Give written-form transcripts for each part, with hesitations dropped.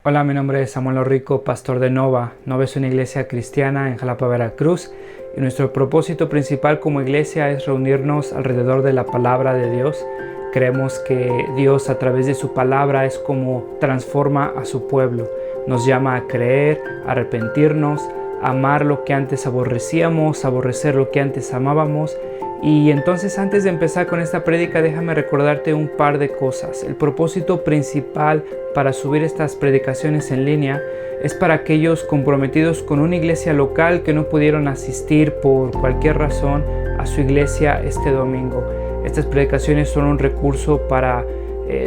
Hola, mi nombre es Samuel Orrico, pastor de Nova. Nova es una iglesia cristiana en Jalapa, Veracruz, y nuestro propósito principal como iglesia es reunirnos alrededor de la palabra de Dios. Creemos que Dios a través de su palabra es como transforma a su pueblo. Nos llama a creer, a arrepentirnos, a amar lo que antes aborrecíamos, a aborrecer lo que antes amábamos. Y entonces, antes de empezar con esta prédica, déjame recordarte un par de cosas. El propósito principal para subir estas predicaciones en línea es para aquellos comprometidos con una iglesia local que no pudieron asistir por cualquier razón a su iglesia este domingo. Estas predicaciones son un recurso para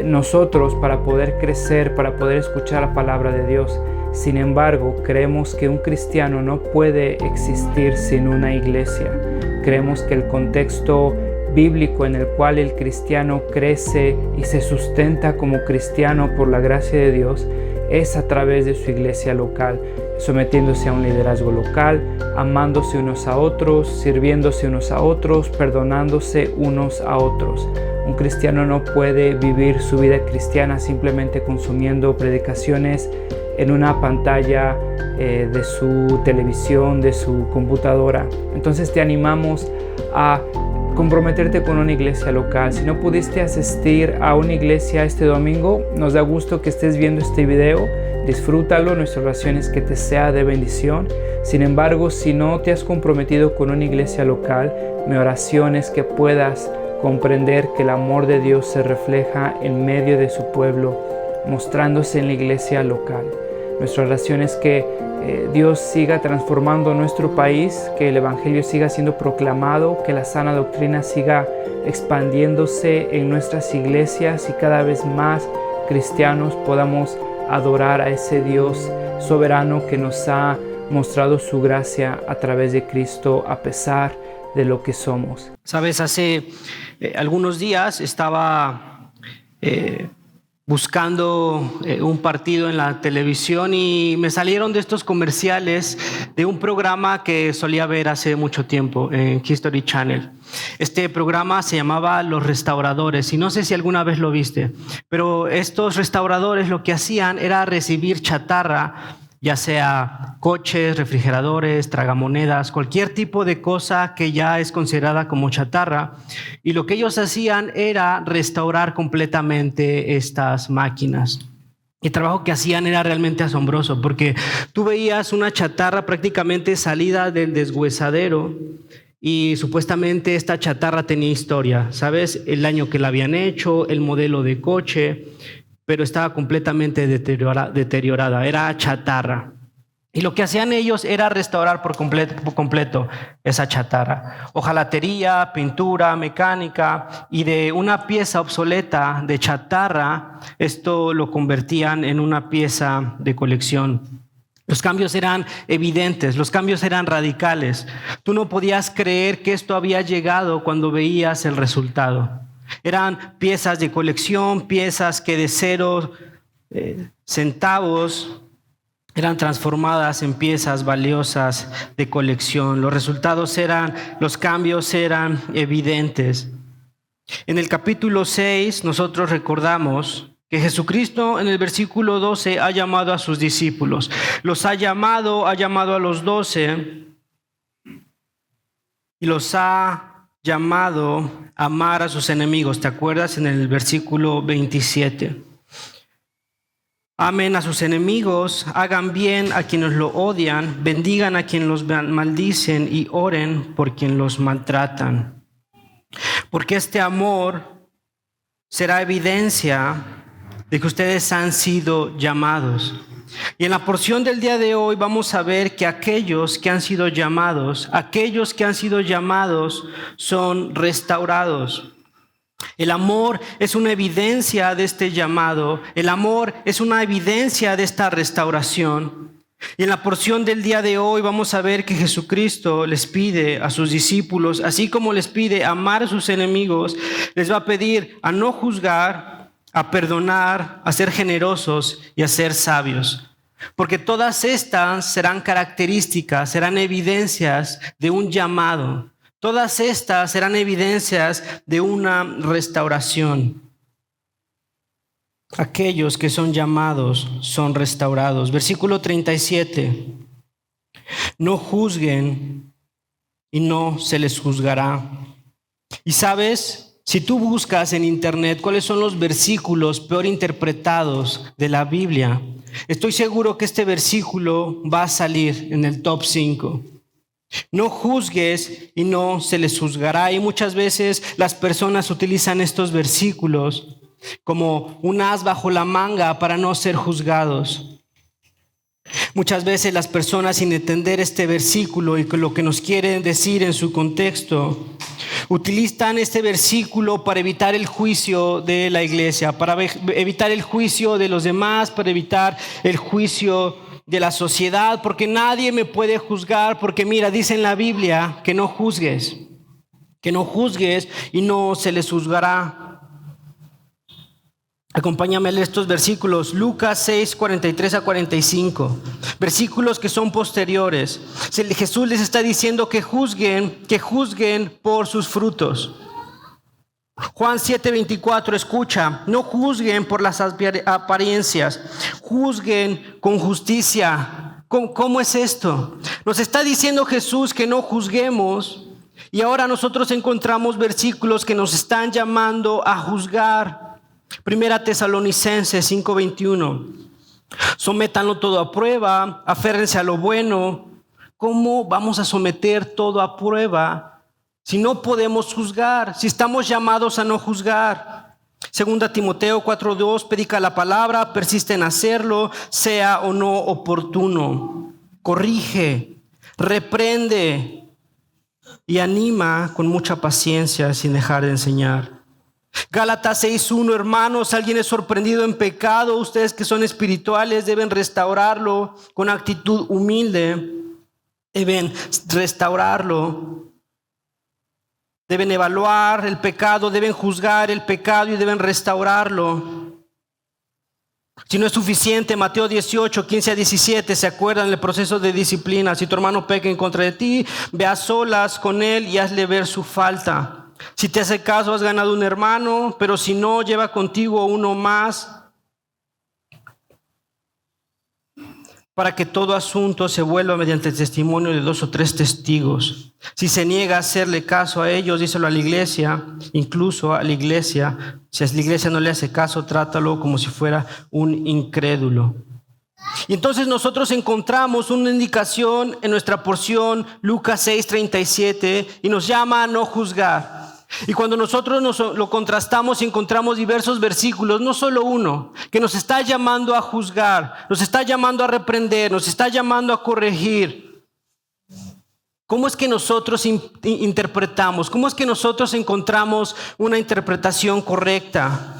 nosotros, para poder crecer, para poder escuchar la palabra de Dios. Sin embargo, creemos que un cristiano no puede existir sin una iglesia. Creemos que el contexto bíblico en el cual el cristiano crece y se sustenta como cristiano por la gracia de Dios es a través de su iglesia local, sometiéndose a un liderazgo local, amándose unos a otros, sirviéndose unos a otros, perdonándose unos a otros. Un cristiano no puede vivir su vida cristiana simplemente consumiendo predicaciones en una pantalla de su televisión, de su computadora. Entonces te animamos a comprometerte con una iglesia local. Si no pudiste asistir a una iglesia este domingo, nos da gusto que estés viendo este video. Disfrútalo, nuestra oración es que te sea de bendición. Sin embargo, si no te has comprometido con una iglesia local, mi oración es que puedas comprender que el amor de Dios se refleja en medio de su pueblo, mostrándose en la iglesia local. Nuestra oración es que Dios siga transformando nuestro país, que el Evangelio siga siendo proclamado, que la sana doctrina siga expandiéndose en nuestras iglesias y cada vez más cristianos podamos adorar a ese Dios soberano que nos ha mostrado su gracia a través de Cristo a pesar de lo que somos. Sabes, hace algunos días estaba buscando un partido en la televisión y me salieron de estos comerciales de un programa que solía ver hace mucho tiempo en History Channel. Este programa se llamaba Los Restauradores y no sé si alguna vez lo viste, pero estos restauradores lo que hacían era recibir chatarra, ya sea coches, refrigeradores, tragamonedas, cualquier tipo de cosa que ya es considerada como chatarra. Y lo que ellos hacían era restaurar completamente estas máquinas. El trabajo que hacían era realmente asombroso porque tú veías una chatarra prácticamente salida del deshuesadero y supuestamente esta chatarra tenía historia, ¿sabes? El año que la habían hecho, el modelo de coche, pero estaba completamente deteriorada, era chatarra. Y lo que hacían ellos era restaurar por completo esa chatarra. Hojalatería, pintura, mecánica, y de una pieza obsoleta de chatarra, esto lo convertían en una pieza de colección. Los cambios eran evidentes, los cambios eran radicales. Tú no podías creer que esto había llegado cuando veías el resultado. Eran piezas de colección, piezas que de 0 centavos eran transformadas en piezas valiosas de colección. Los cambios eran evidentes. En el capítulo 6 nosotros recordamos que Jesucristo en el versículo 12 ha llamado a sus discípulos. Ha llamado a los 12 y los ha llamado a amar a sus enemigos. ¿Te acuerdas? En el versículo 27. Amen a sus enemigos, hagan bien a quienes lo odian, bendigan a quienes los maldicen y oren por quienes los maltratan. Porque este amor será evidencia de que ustedes han sido llamados. Y en la porción del día de hoy vamos a ver que aquellos que han sido llamados son restaurados. El amor es una evidencia de este llamado. El amor es una evidencia de esta restauración. Y en la porción del día de hoy vamos a ver que Jesucristo les pide a sus discípulos, así como les pide amar a sus enemigos, les va a pedir a no juzgar, a perdonar, a ser generosos y a ser sabios. Porque todas estas serán características, serán evidencias de un llamado. Todas estas serán evidencias de una restauración. aquellos que son llamados son restaurados. Versículo 37. No juzguen y no se les juzgará. Y sabes, si tú buscas en internet cuáles son los versículos peor interpretados de la Biblia, estoy seguro que este versículo va a salir en el top 5. No juzgues y no se les juzgará. Y muchas veces las personas utilizan estos versículos como un as bajo la manga para no ser juzgados. Muchas veces las personas, sin entender este versículo y lo que nos quieren decir en su contexto, utilizan este versículo para evitar el juicio de la iglesia, para evitar el juicio de los demás, para evitar el juicio de la sociedad, porque nadie me puede juzgar, porque mira, dice en la Biblia que no juzgues y no se les juzgará. Acompáñame a leer estos versículos, Lucas 6, 43 a 45, versículos que son posteriores. Jesús les está diciendo que juzguen por sus frutos. Juan 7, 24, escucha, no juzguen por las apariencias, juzguen con justicia. ¿Cómo es esto? Nos está diciendo Jesús que no juzguemos, y ahora nosotros encontramos versículos que nos están llamando a juzgar. Primera Tesalonicenses 5:21. Sométanlo todo a prueba, aférrense a lo bueno. ¿Cómo vamos a someter todo a prueba si no podemos juzgar? Si estamos llamados a no juzgar. Segunda Timoteo 4:2, predica la palabra, persiste en hacerlo, sea o no oportuno. Corrige, reprende y anima con mucha paciencia sin dejar de enseñar. Gálatas 6:1, hermanos, alguien es sorprendido en pecado, ustedes que son espirituales deben restaurarlo con actitud humilde, deben restaurarlo, deben evaluar el pecado, deben juzgar el pecado y deben restaurarlo. Si no es suficiente, Mateo 18, 15 a 17, ¿se acuerdan del proceso de disciplina? Si tu hermano peca en contra de ti, ve a solas con él y hazle ver su falta. Si te hace caso, has ganado un hermano, pero si no, lleva contigo uno más, para que todo asunto se vuelva mediante el testimonio de 2 o 3 testigos. Si se niega a hacerle caso a ellos, díselo a la iglesia, incluso a la iglesia. Si a la iglesia no le hace caso, trátalo como si fuera un incrédulo. Y entonces nosotros encontramos una indicación en nuestra porción, Lucas 6:37, y nos llama a no juzgar. Y cuando nosotros lo contrastamos y encontramos diversos versículos, no solo uno, que nos está llamando a juzgar, nos está llamando a reprender, nos está llamando a corregir. ¿Cómo es que nosotros interpretamos? ¿Cómo es que nosotros encontramos una interpretación correcta?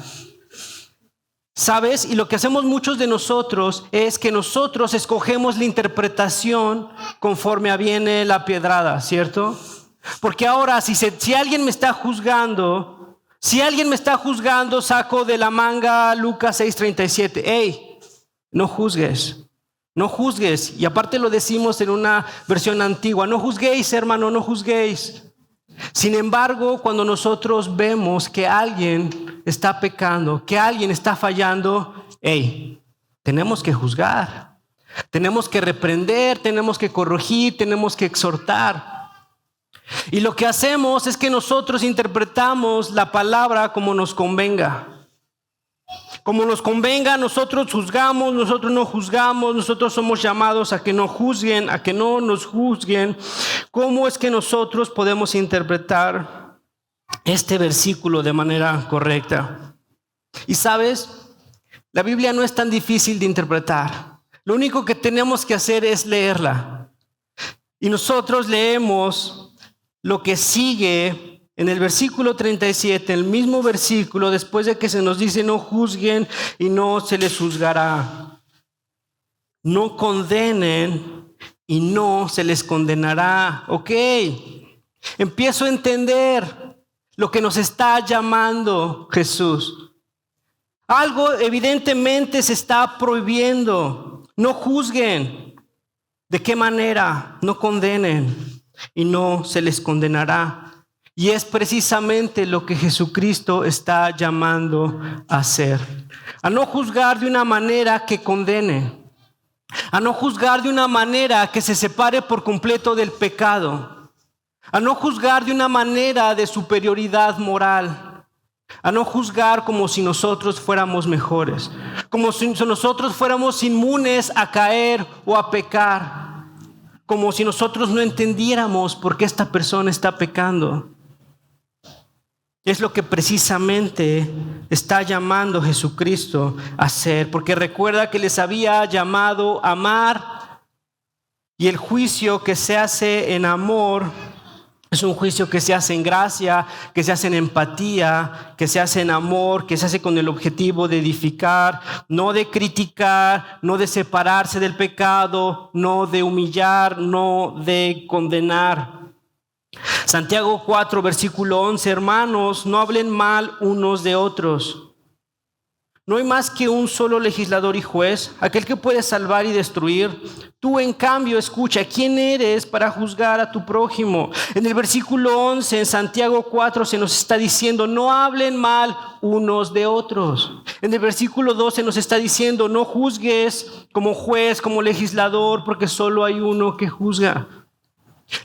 ¿Sabes? Y lo que hacemos muchos de nosotros es que nosotros escogemos la interpretación conforme viene la piedrada, ¿cierto? Porque ahora si alguien me está juzgando, saco de la manga Lucas 6:37. ¡Ey! No juzgues. Y aparte lo decimos en una versión antigua. No juzguéis, hermano, no juzguéis. Sin embargo, cuando nosotros vemos que alguien está pecando, que alguien está fallando, tenemos que juzgar. Tenemos que reprender, tenemos que corregir, tenemos que exhortar. Y lo que hacemos es que nosotros interpretamos la palabra como nos convenga. Como nos convenga, nosotros juzgamos, nosotros no juzgamos, nosotros somos llamados a que no juzguen, a que no nos juzguen. ¿Cómo es que nosotros podemos interpretar este versículo de manera correcta? Y sabes, la Biblia no es tan difícil de interpretar. Lo único que tenemos que hacer es leerla. Y nosotros leemos lo que sigue en el versículo 37, el mismo versículo, después de que se nos dice no juzguen y no se les juzgará. No condenen y no se les condenará. Ok, empiezo a entender lo que nos está llamando Jesús. Algo evidentemente se está prohibiendo. No juzguen. ¿De qué manera? No condenen y no se les condenará. Y es precisamente lo que Jesucristo está llamando a hacer. A no juzgar de una manera que condene. A no juzgar de una manera que se separe por completo del pecado. A no juzgar de una manera de superioridad moral. A no juzgar como si nosotros fuéramos mejores. Como si nosotros fuéramos inmunes a caer o a pecar. Como si nosotros no entendiéramos por qué esta persona está pecando. Es lo que precisamente está llamando Jesucristo a hacer, porque recuerda que les había llamado a amar, y el juicio que se hace en amor es un juicio que se hace en gracia, que se hace en empatía, que se hace en amor, que se hace con el objetivo de edificar, no de criticar, no de separarse del pecado, no de humillar, no de condenar. Santiago 4, versículo 11, hermanos, no hablen mal unos de otros. No hay más que un solo legislador y juez, aquel que puede salvar y destruir. Tú, en cambio, escucha, ¿quién eres para juzgar a tu prójimo? En el versículo 11, en Santiago 4, se nos está diciendo, no hablen mal unos de otros. En el versículo 12 nos está diciendo, no juzgues como juez, como legislador, porque solo hay uno que juzga.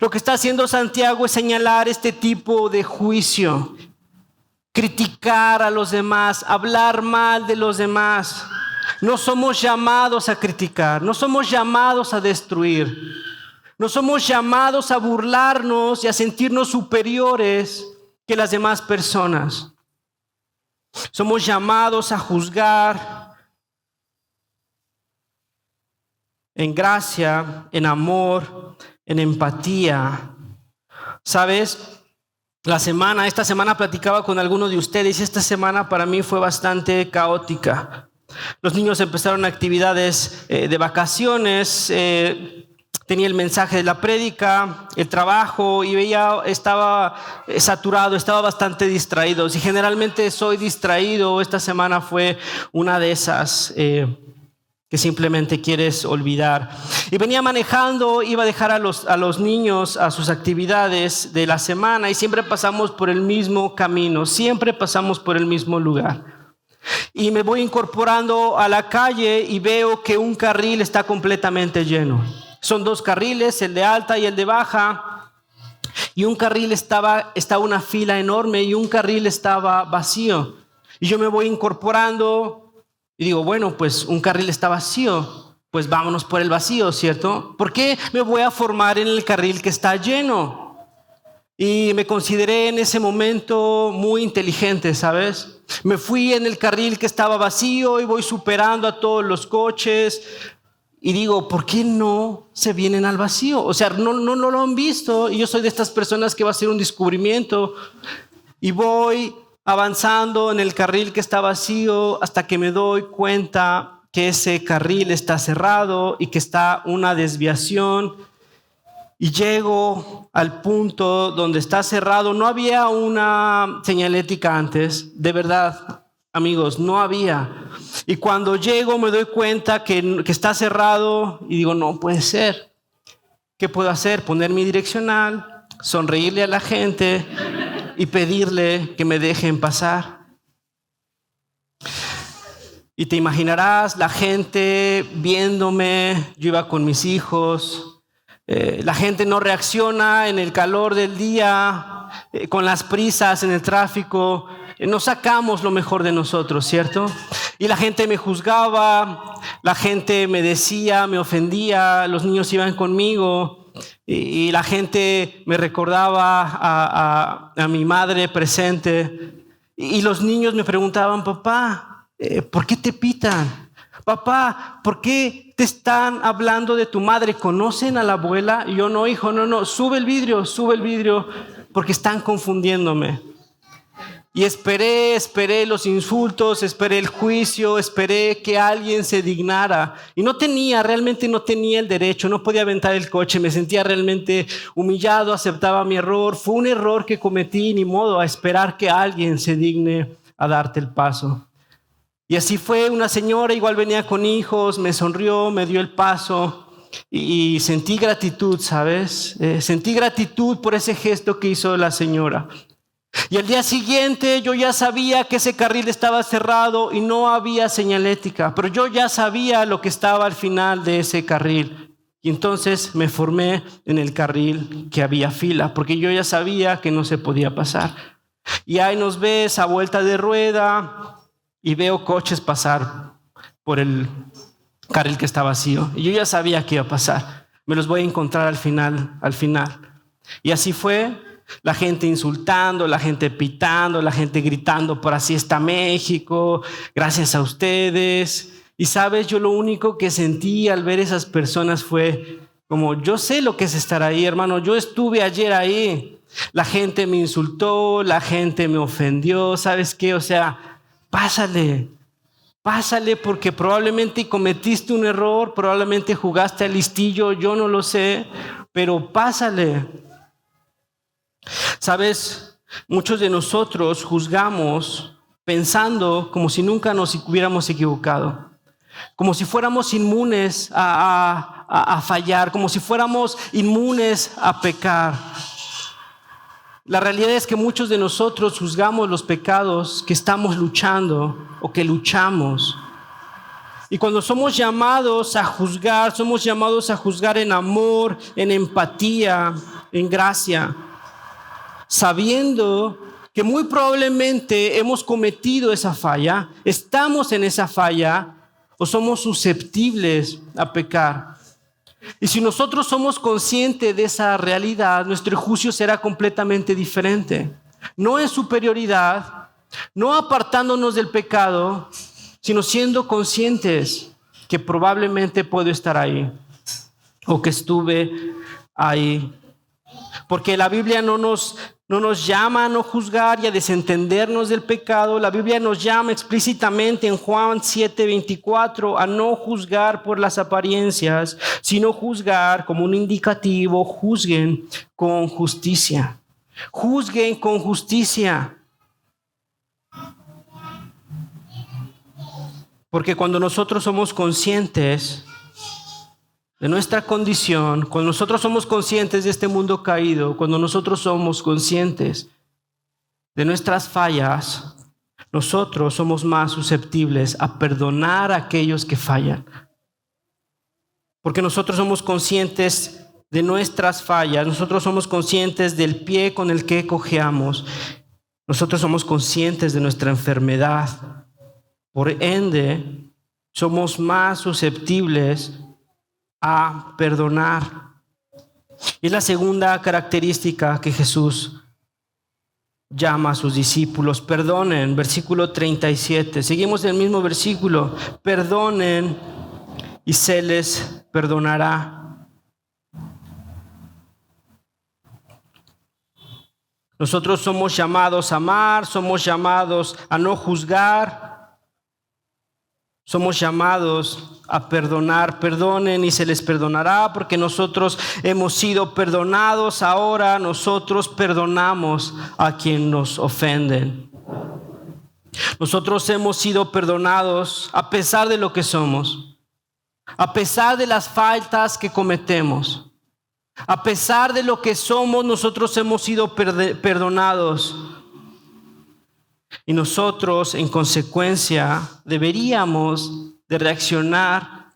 Lo que está haciendo Santiago es señalar este tipo de juicio, criticar a los demás, hablar mal de los demás. No somos llamados a criticar, no somos llamados a destruir, no somos llamados a burlarnos y a sentirnos superiores que las demás personas. Somos llamados a juzgar en gracia, en amor, en empatía. ¿Sabes? Esta semana platicaba con algunos de ustedes y esta semana para mí fue bastante caótica. Los niños empezaron actividades de vacaciones, tenía el mensaje de la prédica, el trabajo y estaba saturado, estaba bastante distraído. Y generalmente soy distraído, esta semana fue una de esas que simplemente quieres olvidar. Y venía manejando, iba a dejar a los niños a sus actividades de la semana y siempre pasamos por el mismo camino, siempre pasamos por el mismo lugar. Y me voy incorporando a la calle y veo que un carril está completamente lleno. Son dos carriles, el de alta y el de baja. Y un carril estaba una fila enorme y un carril estaba vacío. Y yo me voy incorporando y digo, bueno, pues un carril está vacío, pues vámonos por el vacío, ¿cierto? ¿Por qué me voy a formar en el carril que está lleno? Y me consideré en ese momento muy inteligente, ¿sabes? Me fui en el carril que estaba vacío y voy superando a todos los coches. Y digo, ¿por qué no se vienen al vacío? O sea, no lo han visto. Y yo soy de estas personas que va a ser un descubrimiento. Y voy avanzando en el carril que está vacío hasta que me doy cuenta que ese carril está cerrado y que está una desviación. Y llego al punto donde está cerrado. No había una señalética antes, de verdad, amigos, no había. Y cuando llego me doy cuenta que está cerrado y digo, no puede ser. ¿Qué puedo hacer? Poner mi direccional, sonreírle a la gente y pedirle que me dejen pasar. Y te imaginarás la gente viéndome, yo iba con mis hijos, la gente no reacciona en el calor del día, con las prisas en el tráfico, no sacamos lo mejor de nosotros, ¿cierto? Y la gente me juzgaba, la gente me decía, me ofendía, los niños iban conmigo. Y la gente me recordaba a mi madre presente. Y los niños me preguntaban, papá, ¿por qué te pitan? Papá, ¿por qué te están hablando de tu madre? ¿Conocen a la abuela? Y yo, no, hijo, no, sube el vidrio, porque están confundiéndome. Y esperé los insultos, esperé el juicio, esperé que alguien se dignara. Y realmente no tenía el derecho, no podía aventar el coche, me sentía realmente humillado, aceptaba mi error. Fue un error que cometí, ni modo, a esperar que alguien se digne a darte el paso. Y así fue, una señora igual venía con hijos, me sonrió, me dio el paso. y sentí gratitud, ¿sabes? Sentí gratitud por ese gesto que hizo la señora. Y al día siguiente yo ya sabía que ese carril estaba cerrado y no había señalética, pero yo ya sabía lo que estaba al final de ese carril. Y entonces me formé en el carril que había fila, porque yo ya sabía que no se podía pasar. Y ahí nos ves a vuelta de rueda y veo coches pasar por el carril que está vacío. Y yo ya sabía que iba a pasar. Me los voy a encontrar al final. Y así fue. La gente insultando, la gente pitando, la gente gritando por así está México, gracias a ustedes. Y sabes, yo lo único que sentí al ver esas personas fue como, yo sé lo que es estar ahí, hermano, yo estuve ayer ahí. La gente me insultó, la gente me ofendió, ¿sabes qué? O sea, pásale porque probablemente cometiste un error, probablemente jugaste al listillo, yo no lo sé, pero pásale. Sabes, muchos de nosotros juzgamos pensando como si nunca nos hubiéramos equivocado, como si fuéramos inmunes a fallar, como si fuéramos inmunes a pecar. La realidad es que muchos de nosotros juzgamos los pecados que estamos luchando o que luchamos. Y cuando somos llamados a juzgar en amor, en empatía, en gracia, sabiendo que muy probablemente hemos cometido esa falla, estamos en esa falla o somos susceptibles a pecar. Y si nosotros somos conscientes de esa realidad, nuestro juicio será completamente diferente. No en superioridad, no apartándonos del pecado, sino siendo conscientes que probablemente puedo estar ahí o que estuve ahí. Porque la Biblia no nos llama a no juzgar y a desentendernos del pecado. La Biblia nos llama explícitamente en Juan 7:24 a no juzgar por las apariencias, sino juzgar como un indicativo. Juzguen con justicia. Juzguen con justicia. Porque cuando nosotros somos conscientes de nuestra condición, cuando nosotros somos conscientes de este mundo caído, cuando nosotros somos conscientes de nuestras fallas, nosotros somos más susceptibles a perdonar a aquellos que fallan. Porque nosotros somos conscientes de nuestras fallas, nosotros somos conscientes del pie con el que cojeamos, nosotros somos conscientes de nuestra enfermedad. Por ende, somos más susceptibles a perdonar. Es la segunda característica que Jesús llama a sus discípulos. Perdonen, versículo 37. Seguimos en el mismo versículo. Perdonen y se les perdonará. Nosotros somos llamados a amar, somos llamados a no juzgar. Somos llamados a perdonar. Perdonen y se les perdonará, porque nosotros hemos sido perdonados. Ahora nosotros perdonamos a quien nos ofenden. Nosotros hemos sido perdonados a pesar de lo que somos, a pesar de las faltas que cometemos, a pesar de lo que somos. Nosotros hemos sido perdonados. Y nosotros, en consecuencia, deberíamos de reaccionar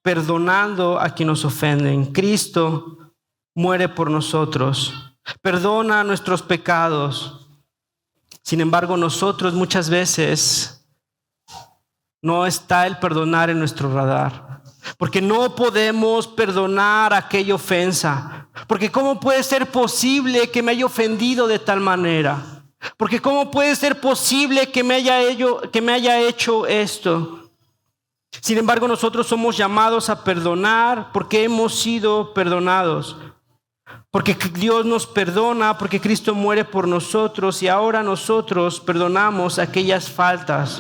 perdonando a quien nos ofenden. Cristo muere por nosotros, perdona nuestros pecados. Sin embargo, nosotros muchas veces no está el perdonar en nuestro radar, porque no podemos perdonar aquella ofensa. Porque ¿cómo puede ser posible que me haya ofendido de tal manera? Porque ¿cómo puede ser posible que me haya hecho esto? Sin embargo, nosotros somos llamados a perdonar porque hemos sido perdonados. Porque Dios nos perdona, porque Cristo muere por nosotros y ahora nosotros perdonamos aquellas faltas.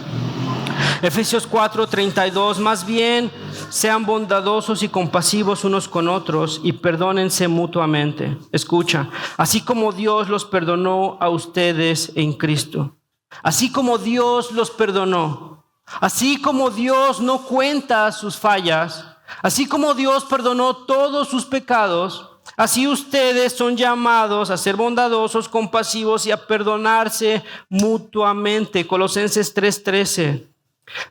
Efesios 4:32, más bien sean bondadosos y compasivos unos con otros y perdónense mutuamente. Escucha, así como Dios los perdonó a ustedes en Cristo. Así como Dios los perdonó. Así como Dios no cuenta sus fallas. Así como Dios perdonó todos sus pecados, así ustedes son llamados a ser bondadosos, compasivos y a perdonarse mutuamente. Colosenses 3:13.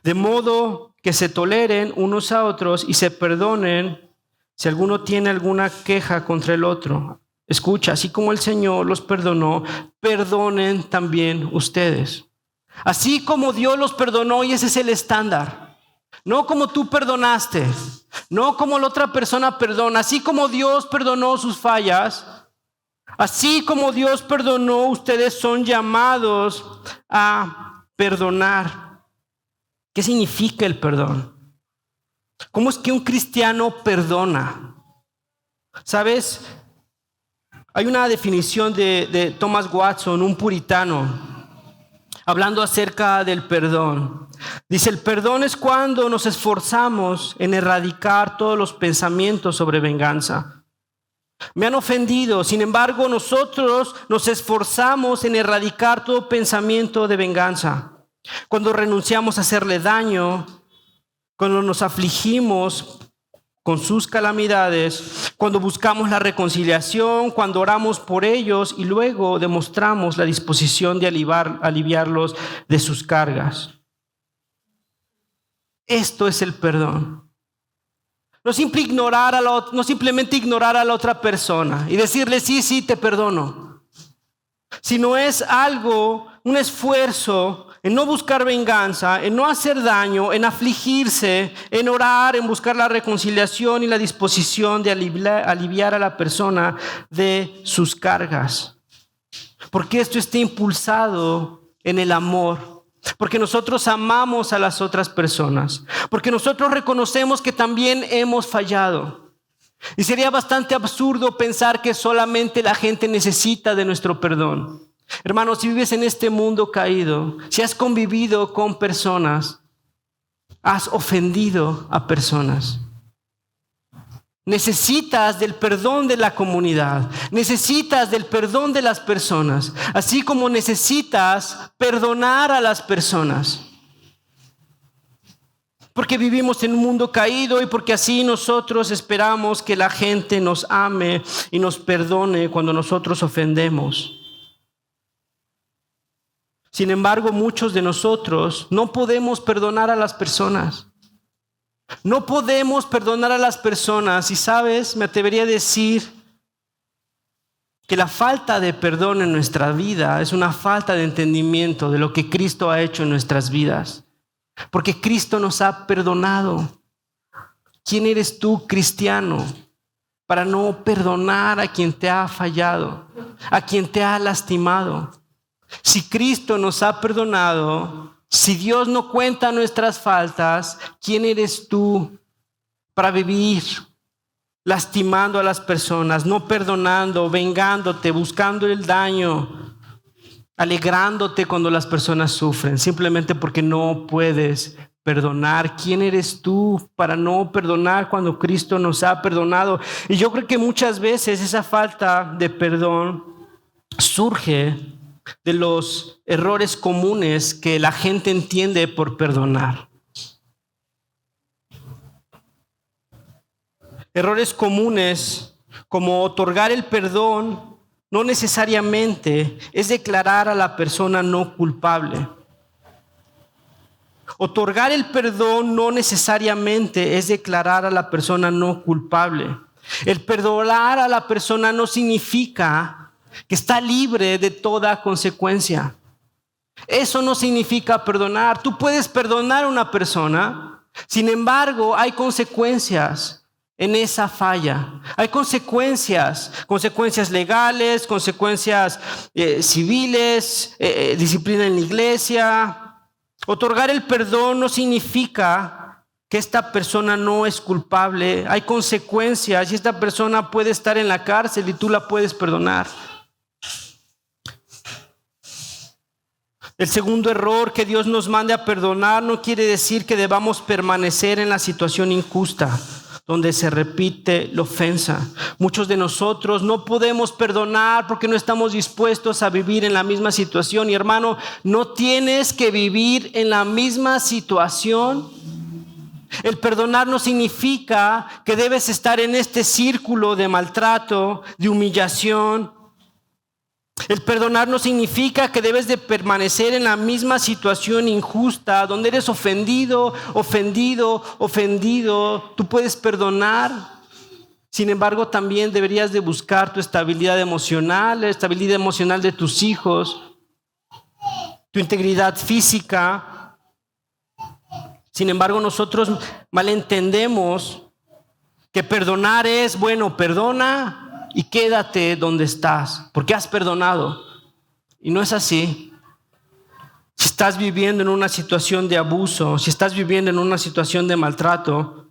De modo que se toleren unos a otros y se perdonen si alguno tiene alguna queja contra el otro. Escucha, así como el Señor los perdonó, perdonen también ustedes. Así como Dios los perdonó, y ese es el estándar. No como tú perdonaste, no como la otra persona perdona. Así como Dios perdonó sus fallas, así como Dios perdonó, ustedes son llamados a perdonar. ¿Qué significa el perdón? ¿Cómo es que un cristiano perdona? ¿Sabes? Hay una definición de Thomas Watson, un puritano, hablando acerca del perdón. Dice, el perdón es cuando nos esforzamos en erradicar todos los pensamientos sobre venganza. Me han ofendido, sin embargo, nosotros nos esforzamos en erradicar todo pensamiento de venganza. Cuando renunciamos a hacerle daño, cuando nos afligimos con sus calamidades, cuando buscamos la reconciliación, cuando oramos por ellos y luego demostramos la disposición de aliviarlos de sus cargas. Esto es el perdón. No simplemente ignorar a la otra persona y decirle sí, te perdono, sino es algo, un esfuerzo en no buscar venganza, en no hacer daño, en afligirse, en orar, en buscar la reconciliación y la disposición de aliviar a la persona de sus cargas. Porque esto está impulsado en el amor. Porque nosotros amamos a las otras personas. Porque nosotros reconocemos que también hemos fallado. Y sería bastante absurdo pensar que solamente la gente necesita de nuestro perdón. Hermanos, si vives en este mundo caído, si has convivido con personas, has ofendido a personas, necesitas del perdón de la comunidad, necesitas del perdón de las personas, así como necesitas perdonar a las personas. Porque vivimos en un mundo caído y porque así nosotros esperamos que la gente nos ame y nos perdone cuando nosotros ofendemos. Sin embargo, muchos de nosotros no podemos perdonar a las personas. No podemos perdonar a las personas. Y sabes, me atrevería a decir que la falta de perdón en nuestra vida es una falta de entendimiento de lo que Cristo ha hecho en nuestras vidas. Porque Cristo nos ha perdonado. ¿Quién eres tú, cristiano, para no perdonar a quien te ha fallado, a quien te ha lastimado? Si Cristo nos ha perdonado, si Dios no cuenta nuestras faltas, ¿quién eres tú para vivir lastimando a las personas, no perdonando, vengándote, buscando el daño, alegrándote cuando las personas sufren, simplemente porque no puedes perdonar? ¿Quién eres tú para no perdonar cuando Cristo nos ha perdonado? Y yo creo que muchas veces esa falta de perdón surge de los errores comunes que la gente entiende por perdonar. Errores comunes como otorgar el perdón no necesariamente es declarar a la persona no culpable. Otorgar el perdón no necesariamente es declarar a la persona no culpable. El perdonar a la persona no significa que está libre de toda consecuencia. Eso no significa perdonar. Tú puedes perdonar a una persona, sin embargo, hay consecuencias en esa falla. Hay consecuencias legales, consecuencias civiles, disciplina en la iglesia. Otorgar el perdón no significa que esta persona no es culpable. Hay consecuencias y esta persona puede estar en la cárcel y tú la puedes perdonar. El segundo error, que Dios nos mande a perdonar, no quiere decir que debamos permanecer en la situación injusta donde se repite la ofensa. Muchos de nosotros no podemos perdonar porque no estamos dispuestos a vivir en la misma situación. Y hermano, no tienes que vivir en la misma situación. El perdonar no significa que debes estar en este círculo de maltrato, de humillación. El perdonar no significa que debes de permanecer en la misma situación injusta, donde eres ofendido. Tú puedes perdonar. Sin embargo, también deberías de buscar tu estabilidad emocional, la estabilidad emocional de tus hijos, tu integridad física. Sin embargo, nosotros malentendemos que perdonar es, bueno, perdona y quédate donde estás, porque has perdonado. Y no es así. Si estás viviendo en una situación de abuso, si estás viviendo en una situación de maltrato,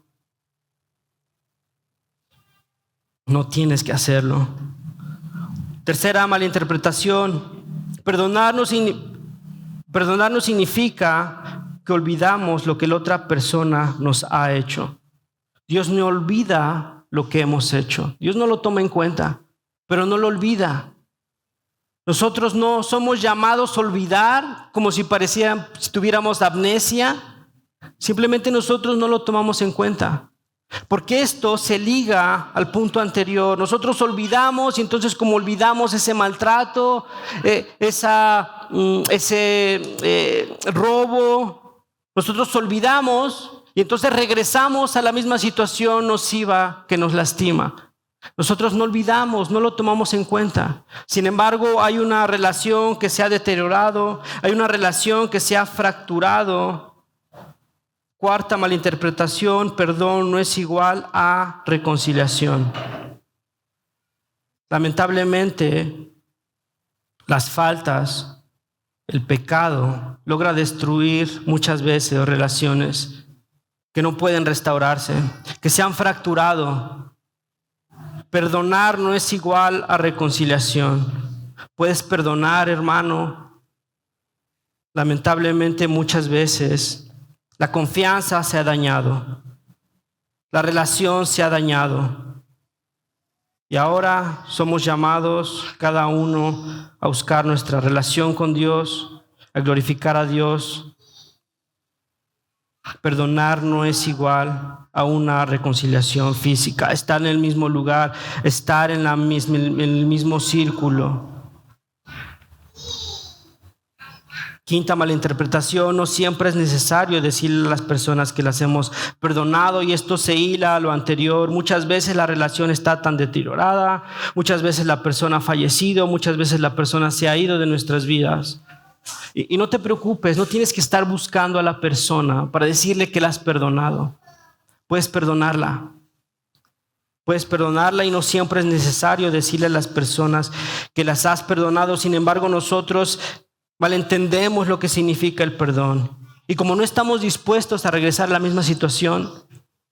no tienes que hacerlo. Tercera malinterpretación. Perdonar no significa que olvidamos lo que la otra persona nos ha hecho. Dios no olvida lo que hemos hecho. Dios no lo toma en cuenta, pero no lo olvida. Nosotros no somos llamados a olvidar como si tuviéramos amnesia. Simplemente nosotros no lo tomamos en cuenta. Porque esto se liga al punto anterior. Nosotros olvidamos, y entonces como olvidamos ese maltrato, ese robo, nosotros olvidamos y entonces regresamos a la misma situación nociva que nos lastima. Nosotros no olvidamos, no lo tomamos en cuenta. Sin embargo, hay una relación que se ha deteriorado, hay una relación que se ha fracturado. Cuarta malinterpretación: perdón no es igual a reconciliación. Lamentablemente, las faltas, el pecado, logra destruir muchas veces relaciones que no pueden restaurarse, que se han fracturado. Perdonar no es igual a reconciliación. Puedes perdonar, hermano. Lamentablemente, muchas veces la confianza se ha dañado, la relación se ha dañado. Y ahora somos llamados cada uno a buscar nuestra relación con Dios, a glorificar a Dios. Perdonar no es igual a una reconciliación física, estar en el mismo lugar, estar en el mismo círculo. Quinta malinterpretación: no siempre es necesario decirle a las personas que las hemos perdonado, y esto se hila a lo anterior. Muchas veces la relación está tan deteriorada, muchas veces la persona ha fallecido, muchas veces la persona se ha ido de nuestras vidas. Y no te preocupes, no tienes que estar buscando a la persona para decirle que la has perdonado. Puedes perdonarla. Puedes perdonarla y no siempre es necesario decirle a las personas que las has perdonado. Sin embargo, nosotros malentendemos lo que significa el perdón. Y como no estamos dispuestos a regresar a la misma situación,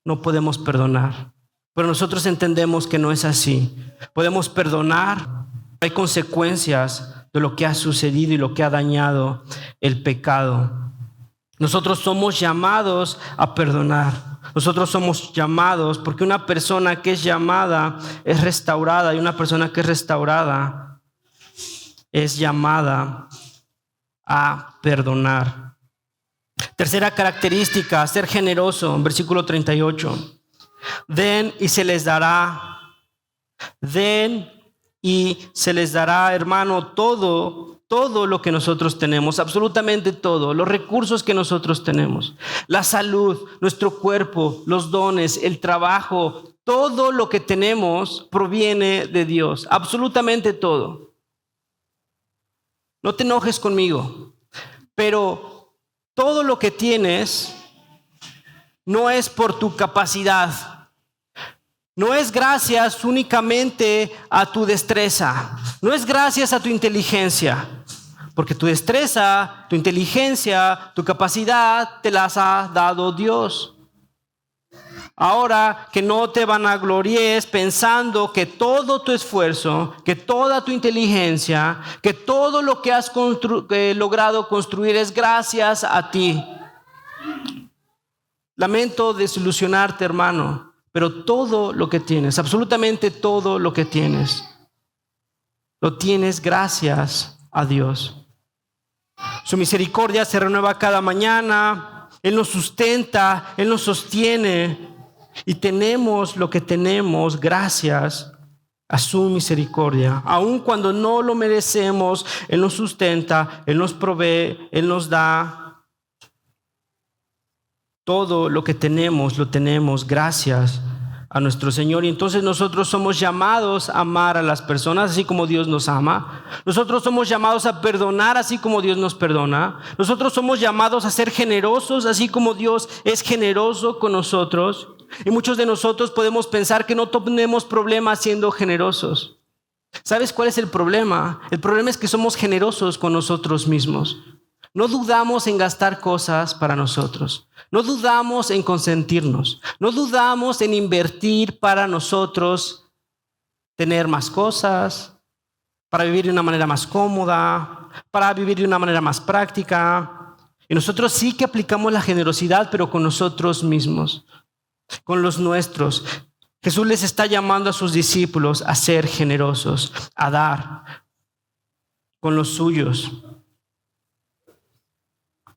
no podemos perdonar. Pero nosotros entendemos que no es así. Podemos perdonar. Hay consecuencias de lo que ha sucedido y lo que ha dañado el pecado. Nosotros somos llamados a perdonar. Nosotros somos llamados, porque una persona que es llamada es restaurada, y una persona que es restaurada es llamada a perdonar. Tercera característica: ser generoso. En versículo 38. Den y se les dará. Den y se les dará, hermano, todo lo que nosotros tenemos, absolutamente todo, los recursos que nosotros tenemos, la salud, nuestro cuerpo, los dones, el trabajo, todo lo que tenemos proviene de Dios, absolutamente todo. No te enojes conmigo, pero todo lo que tienes no es por tu capacidad. No es gracias únicamente a tu destreza. No es gracias a tu inteligencia. Porque tu destreza, tu inteligencia, tu capacidad te las ha dado Dios. Ahora, que no te vanaglories pensando que todo tu esfuerzo, que toda tu inteligencia, que todo lo que has logrado construir es gracias a ti. Lamento desilusionarte, hermano. Pero todo lo que tienes, absolutamente todo lo que tienes, lo tienes gracias a Dios. Su misericordia se renueva cada mañana. Él nos sustenta, Él nos sostiene y tenemos lo que tenemos gracias a su misericordia. Aun cuando no lo merecemos, Él nos sustenta, Él nos provee, Él nos da. Todo lo que tenemos, lo tenemos gracias a nuestro Señor. Y entonces nosotros somos llamados a amar a las personas así como Dios nos ama. Nosotros somos llamados a perdonar así como Dios nos perdona. Nosotros somos llamados a ser generosos así como Dios es generoso con nosotros. Y muchos de nosotros podemos pensar que no tenemos problemas siendo generosos. ¿Sabes cuál es el problema? El problema es que somos generosos con nosotros mismos. No dudamos en gastar cosas para nosotros. No dudamos en consentirnos. No dudamos en invertir para nosotros, tener más cosas, para vivir de una manera más cómoda, para vivir de una manera más práctica. Y nosotros sí que aplicamos la generosidad, pero con nosotros mismos, con los nuestros. Jesús les está llamando a sus discípulos a ser generosos, a dar con los suyos,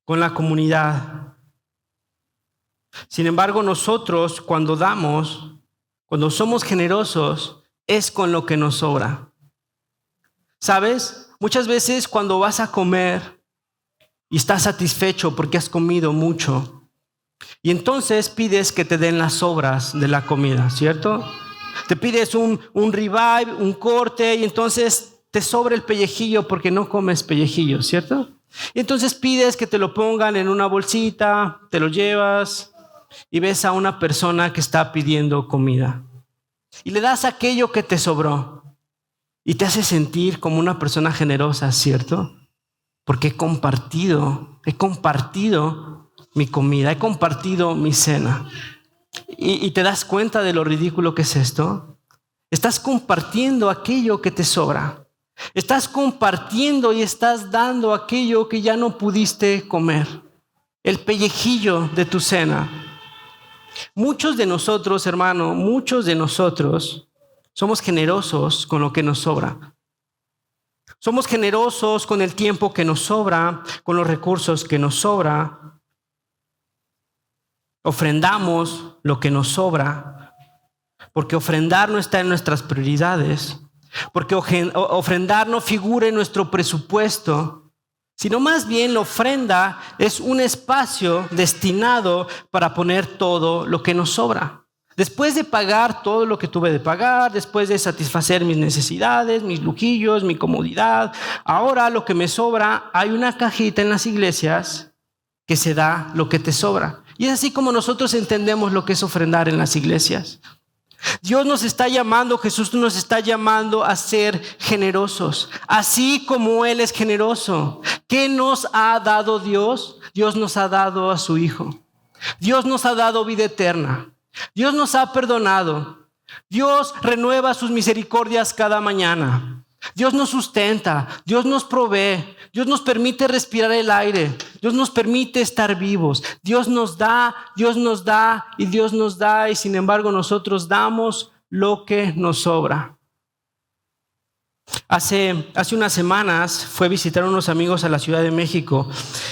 con la comunidad. Sin embargo, nosotros cuando damos, cuando somos generosos, es con lo que nos sobra. ¿Sabes? Muchas veces cuando vas a comer y estás satisfecho porque has comido mucho, y entonces pides que te den las sobras de la comida, ¿cierto? Te pides un ribeye, un corte, y entonces te sobra el pellejillo porque no comes pellejillo, ¿cierto? Y entonces pides que te lo pongan en una bolsita, te lo llevas y ves a una persona que está pidiendo comida. Y le das aquello que te sobró y te hace sentir como una persona generosa, ¿cierto? Porque he compartido mi comida, he compartido mi cena. Y te das cuenta de lo ridículo que es esto. Estás compartiendo aquello que te sobra. Estás compartiendo y estás dando aquello que ya no pudiste comer, el pellejillo de tu cena. Muchos de nosotros, hermano, somos generosos con lo que nos sobra. Somos generosos con el tiempo que nos sobra, con los recursos que nos sobra. Ofrendamos lo que nos sobra, porque ofrendar no está en nuestras prioridades. Porque ofrendar no figura en nuestro presupuesto, sino más bien la ofrenda es un espacio destinado para poner todo lo que nos sobra. Después de pagar todo lo que tuve de pagar, después de satisfacer mis necesidades, mis lujillos, mi comodidad, ahora lo que me sobra, hay una cajita en las iglesias que se da lo que te sobra. Y es así como nosotros entendemos lo que es ofrendar en las iglesias. Dios nos está llamando, Jesús nos está llamando a ser generosos, así como Él es generoso. ¿Qué nos ha dado Dios? Dios nos ha dado a su Hijo. Dios nos ha dado vida eterna. Dios nos ha perdonado. Dios renueva sus misericordias cada mañana. Dios nos sustenta, Dios nos provee, Dios nos permite respirar el aire, Dios nos permite estar vivos, Dios nos da y Dios nos da, y sin embargo nosotros damos lo que nos sobra. Hace unas semanas fui a visitar a unos amigos a la Ciudad de México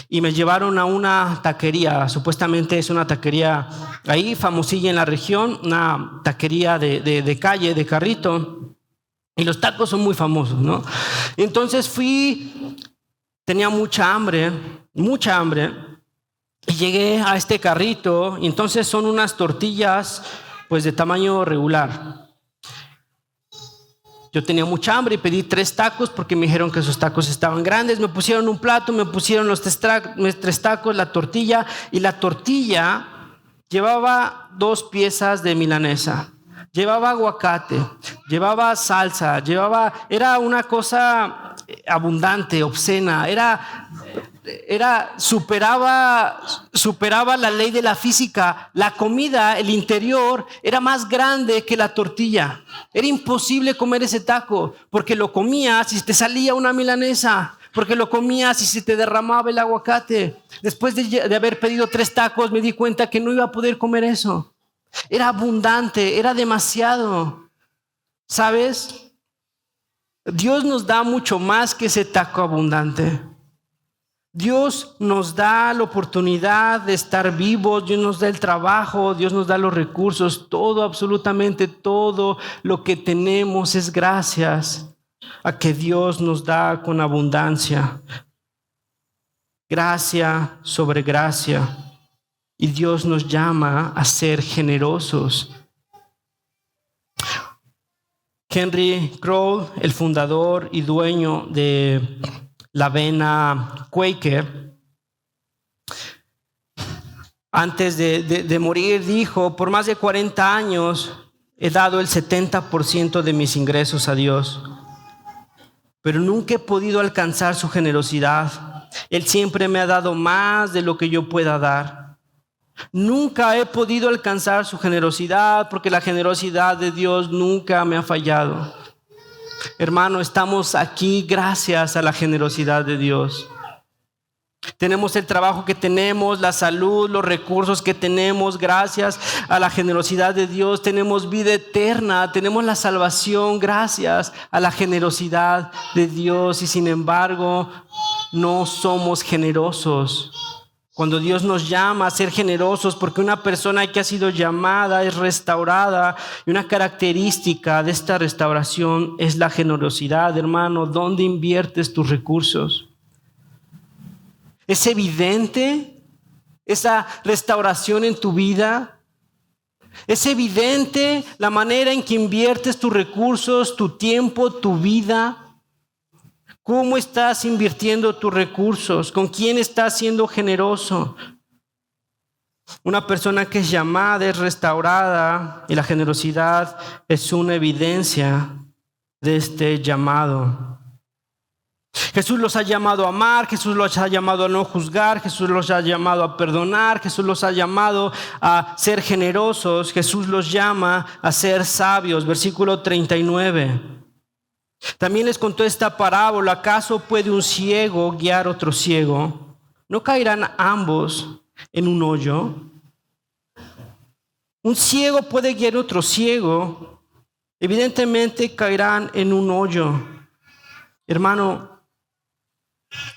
y me llevaron a una taquería. Supuestamente es una taquería ahí famosilla en la región, una taquería de calle, de carrito. Y los tacos son muy famosos, ¿no? Entonces tenía mucha hambre, y llegué a este carrito, y entonces son unas tortillas, pues de tamaño regular. Yo tenía mucha hambre y pedí 3 tacos porque me dijeron que esos tacos estaban grandes. Me pusieron un plato, me pusieron los 3 tacos, la tortilla, y la tortilla llevaba 2 piezas de milanesa. Llevaba aguacate, llevaba salsa, era una cosa abundante, obscena, superaba la ley de la física. La comida, el interior, era más grande que la tortilla. Era imposible comer ese taco, porque lo comías y te salía una milanesa, porque lo comías y se te derramaba el aguacate. Después de haber pedido 3 tacos, me di cuenta que no iba a poder comer eso. Era abundante, era demasiado. ¿Sabes? Dios nos da mucho más que ese taco abundante. Dios nos da la oportunidad de estar vivos, Dios nos da el trabajo, Dios nos da los recursos, todo, absolutamente todo lo que tenemos es gracias a que Dios nos da con abundancia. Gracia sobre gracia. Y Dios nos llama a ser generosos. Henry Crowell, el fundador y dueño de la avena Quaker, antes de morir dijo: por más de 40 años he dado el 70% de mis ingresos a Dios, pero nunca he podido alcanzar su generosidad. Él siempre me ha dado más de lo que yo pueda dar. Nunca he podido alcanzar su generosidad porque la generosidad de Dios nunca me ha fallado. Hermano, estamos aquí gracias a la generosidad de Dios. Tenemos el trabajo que tenemos, la salud, los recursos que tenemos gracias a la generosidad de Dios. Tenemos vida eterna, tenemos la salvación gracias a la generosidad de Dios. Y sin embargo, no somos generosos. Cuando Dios nos llama a ser generosos, porque una persona que ha sido llamada es restaurada, y una característica de esta restauración es la generosidad. Hermano, ¿dónde inviertes tus recursos? ¿Es evidente esa restauración en tu vida? ¿Es evidente la manera en que inviertes tus recursos, tu tiempo, tu vida? ¿Cómo estás invirtiendo tus recursos? ¿Con quién estás siendo generoso? Una persona que es llamada es restaurada, y la generosidad es una evidencia de este llamado. Jesús los ha llamado a amar, Jesús los ha llamado a no juzgar, Jesús los ha llamado a perdonar, Jesús los ha llamado a ser generosos, Jesús los llama a ser sabios. Versículo 39. También les contó esta parábola: ¿acaso puede un ciego guiar a otro ciego? ¿No caerán ambos en un hoyo? Un ciego puede guiar a otro ciego, evidentemente caerán en un hoyo. Hermano,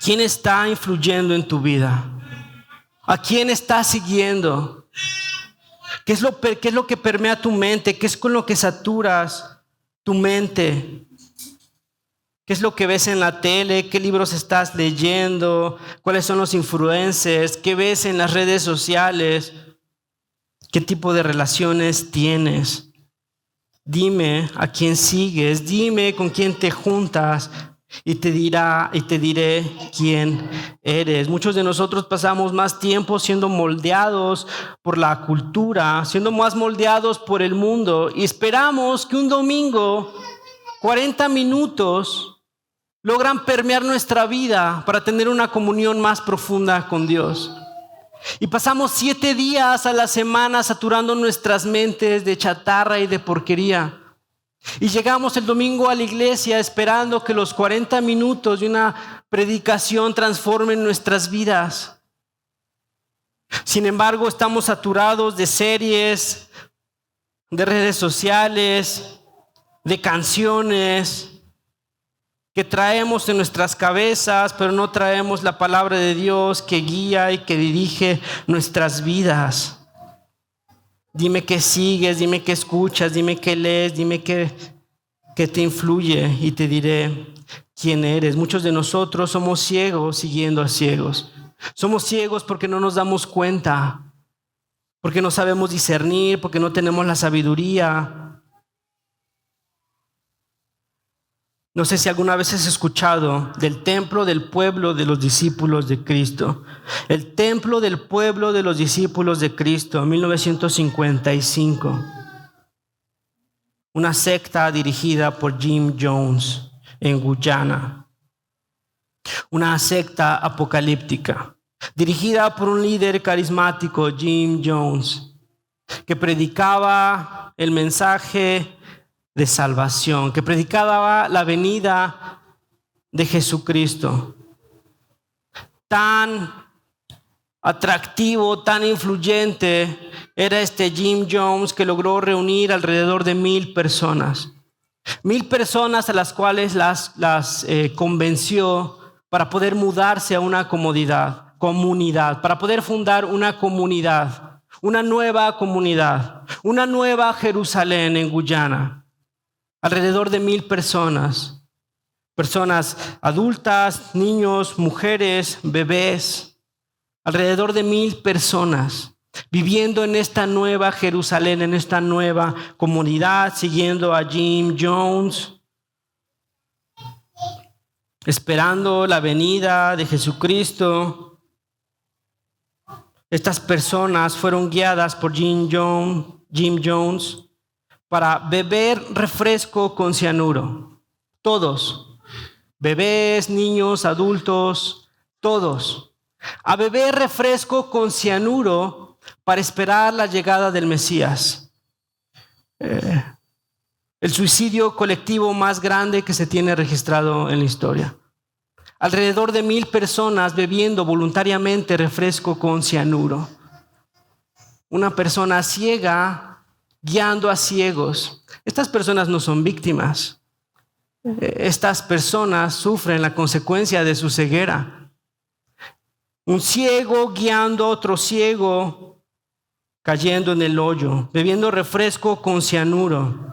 ¿quién está influyendo en tu vida? ¿A quién estás siguiendo? ¿Qué es lo que permea tu mente? ¿Qué es con lo que saturas tu mente? ¿Qué es lo que ves en la tele? ¿Qué libros estás leyendo? ¿Cuáles son los influencers? ¿Qué ves en las redes sociales? ¿Qué tipo de relaciones tienes? Dime a quién sigues, dime con quién te juntas, y te diré quién eres. Muchos de nosotros pasamos más tiempo siendo moldeados por la cultura, siendo más moldeados por el mundo, y esperamos que un domingo, 40 minutos, logran permear nuestra vida para tener una comunión más profunda con Dios. Y pasamos 7 días a la semana saturando nuestras mentes de chatarra y de porquería. Y llegamos el domingo a la iglesia esperando que los 40 minutos de una predicación transformen nuestras vidas. Sin embargo, estamos saturados de series, de redes sociales, de canciones que traemos en nuestras cabezas, pero no traemos la palabra de Dios que guía y que dirige nuestras vidas. Dime qué sigues, dime qué escuchas, dime qué lees, dime qué te influye, y te diré quién eres. Muchos de nosotros somos ciegos siguiendo a ciegos. Somos ciegos porque no nos damos cuenta, porque no sabemos discernir, porque no tenemos la sabiduría. No sé si alguna vez has escuchado del templo del pueblo de los discípulos de Cristo. El templo del pueblo de los discípulos de Cristo, 1955. Una secta dirigida por Jim Jones en Guyana. Una secta apocalíptica dirigida por un líder carismático, Jim Jones, que predicaba el mensaje de salvación, que predicaba la venida de Jesucristo. Tan atractivo, tan influyente era este Jim Jones, que logró reunir alrededor de 1,000 personas. 1,000 personas a las cuales las convenció para poder mudarse a una comunidad, para poder fundar una comunidad, una nueva comunidad, una nueva Jerusalén en Guyana. Alrededor de 1,000 personas, personas adultas, niños, mujeres, bebés, alrededor de 1,000 personas viviendo en esta nueva Jerusalén, en esta nueva comunidad, siguiendo a Jim Jones, esperando la venida de Jesucristo. Estas personas fueron guiadas por Jim Jones para beber refresco con cianuro. Todos, bebés, niños, adultos, todos, a beber refresco con cianuro para esperar la llegada del Mesías. El suicidio colectivo más grande que se tiene registrado en la historia. Alrededor de 1,000 personas bebiendo voluntariamente refresco con cianuro. Una persona ciega guiando a ciegos. Estas personas no son víctimas. Estas personas sufren la consecuencia de su ceguera. Un ciego guiando a otro ciego, cayendo en el hoyo, bebiendo refresco con cianuro.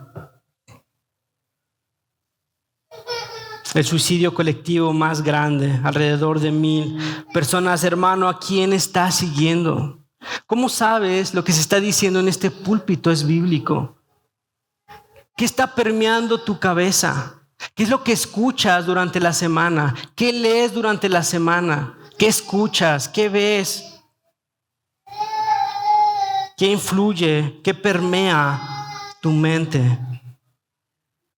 El suicidio colectivo más grande, alrededor de 1,000 personas. Hermano, ¿a quién estás siguiendo? ¿Cómo sabes lo que se está diciendo en este púlpito es bíblico? ¿Qué está permeando tu cabeza? ¿Qué es lo que escuchas durante la semana? ¿Qué lees durante la semana? ¿Qué escuchas? ¿Qué ves? ¿Qué influye? ¿Qué permea tu mente?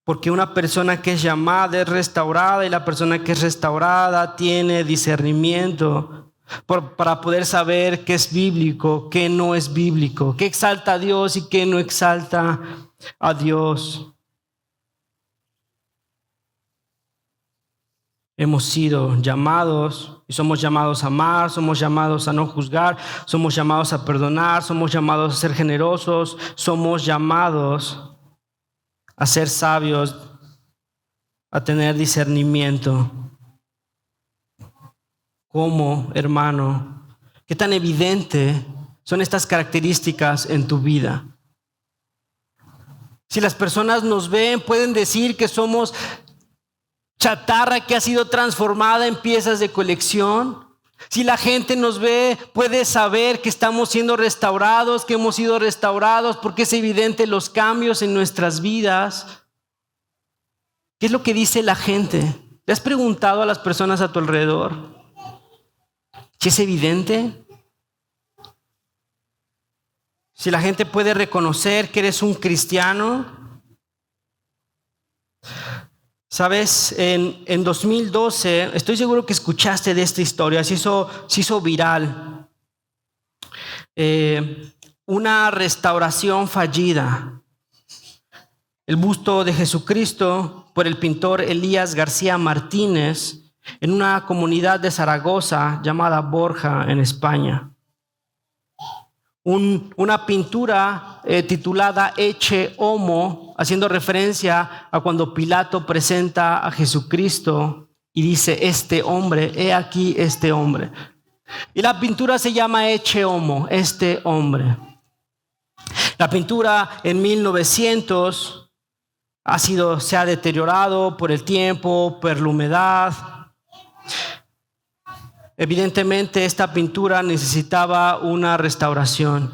Porque una persona que es llamada es restaurada, y la persona que es restaurada tiene discernimiento para poder saber qué es bíblico, qué no es bíblico, qué exalta a Dios y qué no exalta a Dios. Hemos sido llamados y somos llamados a amar, somos llamados a no juzgar, somos llamados a perdonar, somos llamados a ser generosos, somos llamados a ser sabios, a tener discernimiento. ¿Cómo, hermano? ¿Qué tan evidente son estas características en tu vida? Si las personas nos ven, pueden decir que somos chatarra que ha sido transformada en piezas de colección. Si la gente nos ve, puede saber que estamos siendo restaurados, que hemos sido restaurados, porque es evidente los cambios en nuestras vidas. ¿Qué es lo que dice la gente? ¿Le has preguntado a las personas a tu alrededor si es evidente? Si la gente puede reconocer que eres un cristiano. Sabes, en 2012, estoy seguro que escuchaste de esta historia, se hizo viral. Una restauración fallida. El busto de Jesucristo por el pintor Elías García Martínez en una comunidad de Zaragoza llamada Borja, en España. Una pintura titulada Ecce Homo, haciendo referencia a cuando Pilato presenta a Jesucristo y dice: este hombre, he aquí este hombre. Y la pintura se llama Ecce Homo, este hombre. La pintura en 1900 se ha deteriorado por el tiempo, por la humedad. Evidentemente esta pintura necesitaba una restauración.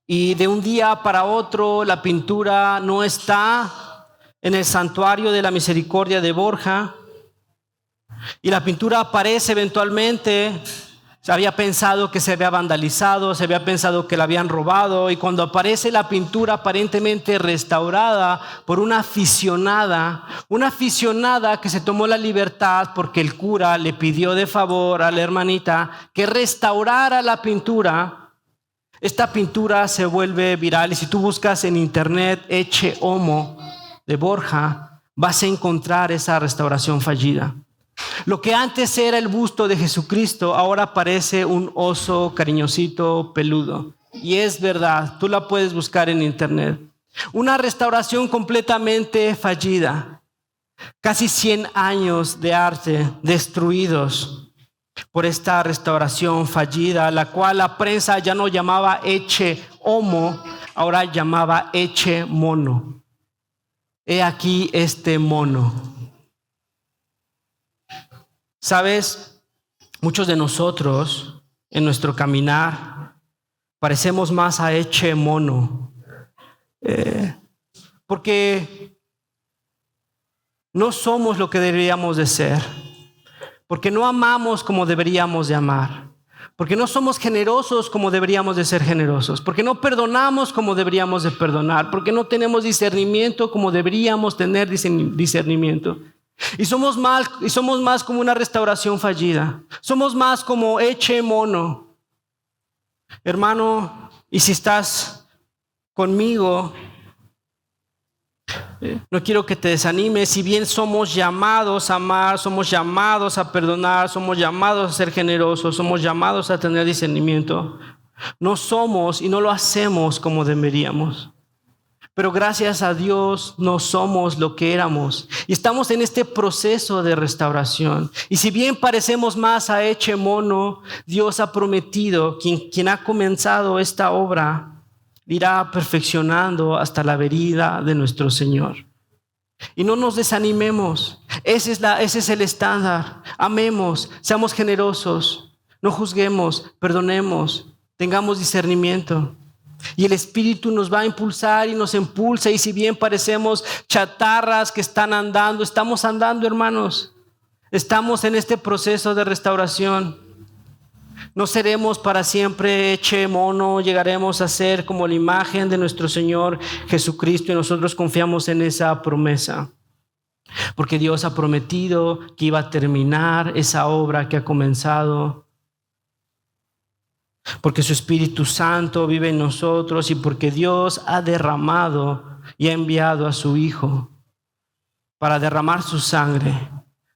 Y de un día para otro la pintura no está en el santuario de la misericordia de Borja. Y la pintura aparece eventualmente. Se había pensado que se había vandalizado, se había pensado que la habían robado. Y cuando aparece la pintura aparentemente restaurada por una aficionada que se tomó la libertad porque el cura le pidió de favor a la hermanita que restaurara la pintura, esta pintura se vuelve viral. Y si tú buscas en internet Ecce Homo de Borja, vas a encontrar esa restauración fallida. Lo que antes era el busto de Jesucristo, ahora parece un oso cariñosito, peludo. Y es verdad, tú la puedes buscar en internet. Una restauración completamente fallida. Casi 100 años de arte destruidos por esta restauración fallida, la cual la prensa ya no llamaba ecce homo, ahora llamaba ecce mono. He aquí este mono. ¿Sabes? Muchos de nosotros en nuestro caminar parecemos más a ecce mono. Porque no somos lo que deberíamos de ser. Porque no amamos como deberíamos de amar. Porque no somos generosos como deberíamos de ser generosos. Porque no perdonamos como deberíamos de perdonar. Porque no tenemos discernimiento como deberíamos tener discernimiento. Y somos más como una restauración fallida. Somos más como ecce mono. Hermano, y si estás conmigo, no quiero que te desanimes. Si bien somos llamados a amar, somos llamados a perdonar, somos llamados a ser generosos, somos llamados a tener discernimiento, no somos y no lo hacemos como deberíamos. Pero gracias a Dios no somos lo que éramos. Y estamos en este proceso de restauración. Y si bien parecemos más a ecce mono, Dios ha prometido, quien ha comenzado esta obra, irá perfeccionando hasta la venida de nuestro Señor. Y no nos desanimemos. Ese es el estándar. Amemos, seamos generosos, no juzguemos, perdonemos, tengamos discernimiento. Y el Espíritu nos va a impulsar y nos impulsa. Y si bien parecemos chatarras que están andando, estamos andando, hermanos. Estamos en este proceso de restauración. No seremos para siempre ecce mono, llegaremos a ser como la imagen de nuestro Señor Jesucristo, y nosotros confiamos en esa promesa. Porque Dios ha prometido que iba a terminar esa obra que ha comenzado. Porque su Espíritu Santo vive en nosotros y porque Dios ha derramado y ha enviado a su Hijo para derramar su sangre,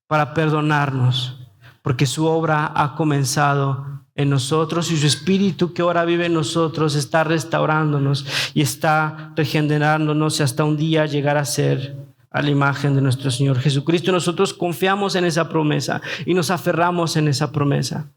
para perdonarnos, porque su obra ha comenzado en nosotros y su Espíritu que ahora vive en nosotros está restaurándonos y está regenerándonos y hasta un día llegar a ser a la imagen de nuestro Señor Jesucristo. Y nosotros confiamos en esa promesa y nos aferramos en esa promesa.